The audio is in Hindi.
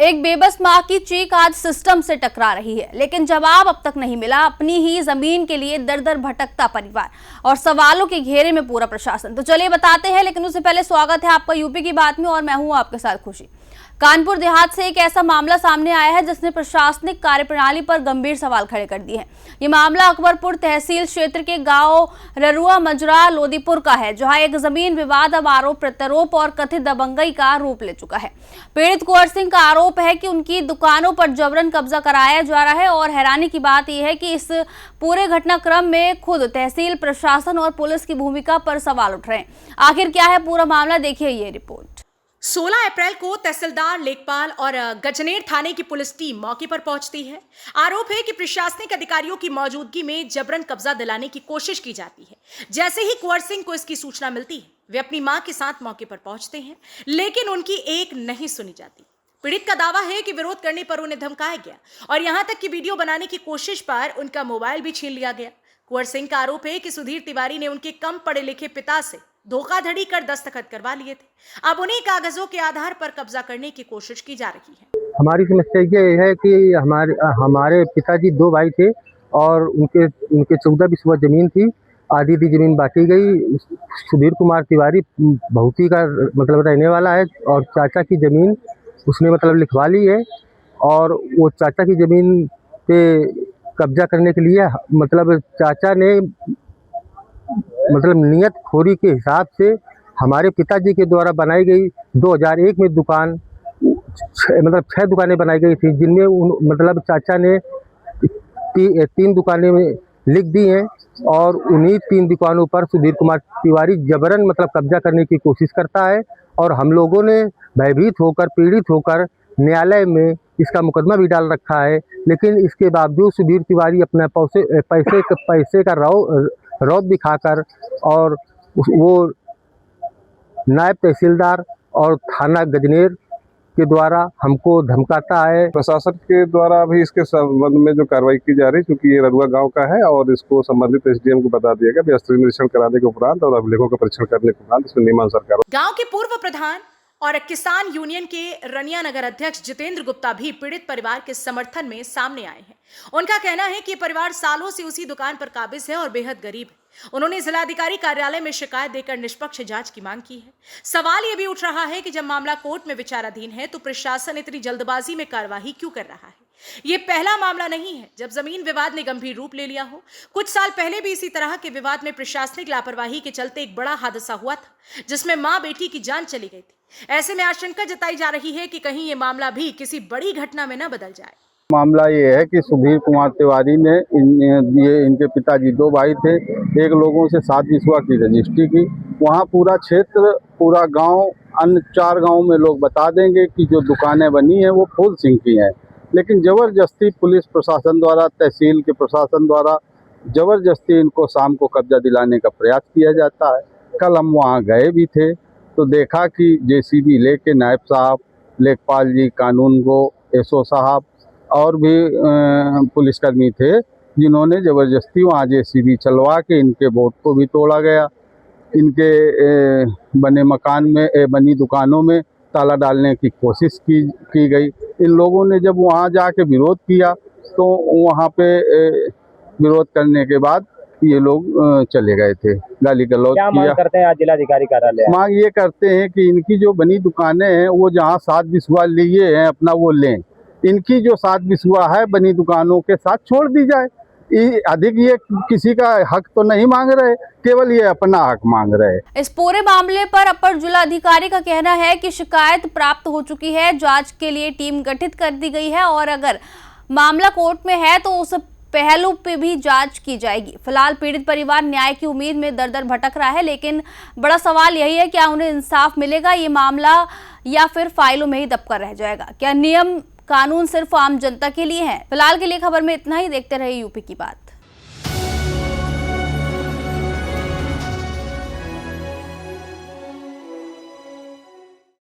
एक बेबस मां की चीख आज सिस्टम से टकरा रही है, लेकिन जवाब अब तक नहीं मिला। अपनी ही जमीन के लिए दर दर भटकता परिवार और सवालों के घेरे में पूरा प्रशासन। तो चलिए बताते हैं, लेकिन उससे पहले स्वागत है आपका यूपी की बात में और मैं हूं आपके साथ खुशी। कानपुर देहात से एक ऐसा मामला सामने आया है जिसने प्रशासनिक कार्यप्रणाली पर गंभीर सवाल खड़े कर दिए हैं। ये मामला अकबरपुर तहसील क्षेत्र के गांव ररुआ मजरा लोदीपुर का है, जहां एक जमीन विवाद अब आरोप प्रत्यारोप और कथित दबंगई का रूप ले चुका है। पीड़ित कुंवर सिंह का आरोप है कि उनकी दुकानों पर जबरन कब्जा कराया जा रहा है और हैरानी की बात यह है कि इस पूरे घटनाक्रम में खुद तहसील प्रशासन और पुलिस की भूमिका पर सवाल उठ रहे हैं। आखिर क्या है पूरा मामला, देखिए ये रिपोर्ट। 16 अप्रैल को तहसीलदार लेखपाल और गजनेर थाने की पुलिस टीम मौके पर पहुंचती है। आरोप है कि प्रशासनिक अधिकारियों की मौजूदगी में जबरन कब्जा दिलाने की कोशिश की जाती है। जैसे ही कुंवर सिंह को इसकी सूचना मिलती है, वे अपनी मां के साथ मौके पर पहुंचते हैं, लेकिन उनकी एक नहीं सुनी जाती। पीड़ित का दावा है कि विरोध करने पर उन्हें धमकाया गया और यहां तक कि वीडियो बनाने की कोशिश पर उनका मोबाइल भी छीन लिया गया। कुंवर सिंह का आरोप है कि सुधीर तिवारी ने उनके कम पढ़े लिखे पिता से धोखाधड़ी कर दस्तखत करवा लिए थे। अब उन्हीं कागजों के आधार पर कब्जा करने की कोशिश की जा रही है। हमारी समस्या ये है कि हमारे पिताजी 2 भाई थे और उनके 14 बीघा जमीन थी। आधी जमीन बांटी गई। सुधीर कुमार तिवारी बहुती का मतलब रहने वाला है और चाचा की जमीन उसने मतलब लिखवा ली है और वो चाचा की जमीन पे कब्जा करने के लिए मतलब चाचा ने मतलब नियत खोरी के हिसाब से हमारे पिताजी के द्वारा बनाई गई 2001 में दुकान मतलब 6 दुकानें बनाई गई थी, जिनमें मतलब चाचा ने 3 दुकानें में लिख दी हैं और उन्हीं 3 दुकानों पर सुधीर कुमार तिवारी जबरन मतलब कब्जा करने की कोशिश करता है और हम लोगों ने भयभीत होकर पीड़ित होकर न्यायालय में इसका मुकदमा भी डाल रखा है। लेकिन इसके बावजूद सुधीर तिवारी अपना पैसे का रौब दिखाकर और वो नायब तहसीलदार और थाना गजनेर के द्वारा हमको धमकाता है। प्रशासन के द्वारा भी इसके संबंध में जो कार्रवाई की जा रही है, क्योंकि ये ररुआ गांव का है और इसको संबंधित एसडीएम को बता दिया गया। व्यवस्थित निरीक्षण कराने के उपरांत और अभिलेखों का परीक्षण करने के उपरांत इसमें नियमानुसार कार्रवाई। गांव के पूर्व प्रधान और किसान यूनियन के रनिया नगर अध्यक्ष जितेंद्र गुप्ता भी पीड़ित परिवार के समर्थन में सामने आए हैं। उनका कहना है कि परिवार सालों से उसी दुकान पर काबिज है और बेहद गरीब है। उन्होंने जिलाधिकारी कार्यालय में शिकायत देकर निष्पक्ष जांच की मांग की है। सवाल यह भी उठ रहा है कि जब मामला कोर्ट में विचाराधीन है तो प्रशासन इतनी जल्दबाजी में कार्यवाही क्यों कर रहा है। ये पहला मामला नहीं है जब जमीन विवाद ने गंभीर रूप ले लिया हो। कुछ साल पहले भी इसी तरह के विवाद में प्रशासनिक लापरवाही के चलते एक बड़ा हादसा हुआ था, जिसमें मां बेटी की जान चली गई थी। ऐसे में आशंका जताई जा रही है कि कहीं ये मामला भी किसी बड़ी घटना में न बदल जाए। मामला ये है कि सुधीर कुमार तिवारी ने इनके पिताजी 2 भाई थे, एक लोगों से 7 बीघा की रजिस्ट्री की। वहाँ पूरा क्षेत्र, पूरा गांव, अन्य 4 गांव में लोग बता देंगे कि जो दुकानें बनी हैं वो फूल सिंह की हैं। लेकिन ज़बरदस्ती पुलिस प्रशासन द्वारा, तहसील के प्रशासन द्वारा ज़बरदस्ती इनको शाम को कब्जा दिलाने का प्रयास किया जाता है। कल हम वहाँ गए भी थे तो देखा कि जेसीबी लेके नायब साहब, लेखपाल जी, कानून को एसओ साहब और भी पुलिसकर्मी थे, जिन्होंने ज़बरदस्ती वहाँ जेसीबी चलवा के इनके बोर्ड को भी तोड़ा गया। इनके बने मकान में बनी दुकानों में ताला डालने की कोशिश की गई। इन लोगों ने जब वहाँ जाके विरोध किया तो वहाँ पे विरोध करने के बाद ये लोग चले गए थे। गाली गलौज किया। मांग करते हैं आज जिलाधिकारी कार्यालय? मांग ये करते हैं कि इनकी जो बनी दुकानें हैं वो जहाँ 7 बीघा लिए हैं अपना वो लें। इनकी जो 7 बीघा है बनी दुकानों के साथ छोड़ दी जाए। अधिक ये किसी का हक तो नहीं मांग रहे, केवल ये अपना हक मांग रहे। इस पूरे मामले पर अपर जिलाधिकारी का कहना है कि शिकायत प्राप्त हो चुकी है, जांच के लिए टीम गठित कर दी गई है और अगर मामला कोर्ट में है तो उस पहलू पे भी जांच की जाएगी। फिलहाल पीड़ित परिवार न्याय की उम्मीद में दर दर भटक रहा है, लेकिन बड़ा सवाल यही है क्या उन्हें इंसाफ मिलेगा ये मामला या फिर फाइलों में ही दबकर रह जाएगा। क्या नियम कानून सिर्फ आम जनता के लिए है? फिलहाल के लिए खबर में इतना ही। देखते रहिए यूपी की बात।